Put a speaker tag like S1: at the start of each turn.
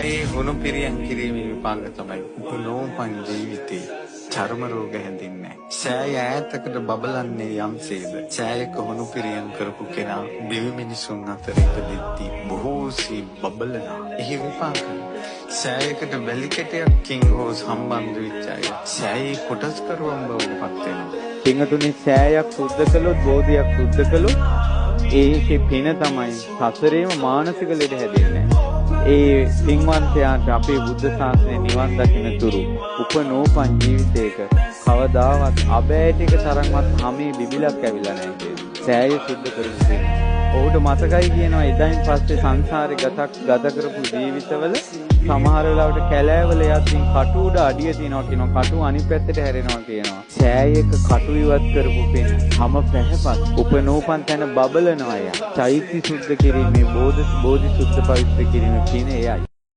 S1: සෑයේ හුණු පිරියම් කිරීමේ විපාක තමයි උපනෝපන් ජීවිතේ චර්ම රෝග හැදින්නේ. සෑය ඈතකට බබලන්නේ යම්සේද සෑයක හුණු පිරියම් කරපු කෙනා දිවි මිනිසුන් අතර ඉපදෙද්දී බොහෝසේ බබලනවා. එහි විපාක සෑයකට වැලි කැටයක්කින් හෝ සම්බන්ධ වෙච්ච අය සෑයේ කොටස්කරුවන් බවට පත් වෙනවා.
S2: පින්වතුනි සෑයක් සුද්ධ කළොත් බෝධියක් සුද්ධ කළොත් ඒකේ පින තමයි සසරේම මානසික ලෙඩ හැදෙන්නේ. ඒ පින්වන්තයාට අපේ බුද්ධ ශාසනය නිවන් දකින්න තුරු උපනෝපන් ජීවිතයක කවදාවත් අබෑටික තරම්වත් හැමේ බිබිලක් ඇවිල්ලා නැහැ කියන්නේ. සෑය සුද්ධ කරගන්න. ඔහුට මතකයි කියනවා එදායින් පස්සේ සංසාරේ ගත කරපු ජීවිතවල සමහර වෙලාවට කැලෑවල යද්දී කටු උඩ අඩිය තියනවා කියනවා කටු අනිත් පැත්තට හැරෙනවා කියනවා. සෑයක කටු ඉවත් කරපු පින් හැම පැහැපත් උපනෝපන් තැන බබලනවා යා. චෛත්‍ය සුද්ධ කිරීමේ බෝධි සුද්ධ පවිත්‍ර කිරීමේ පින එයයි.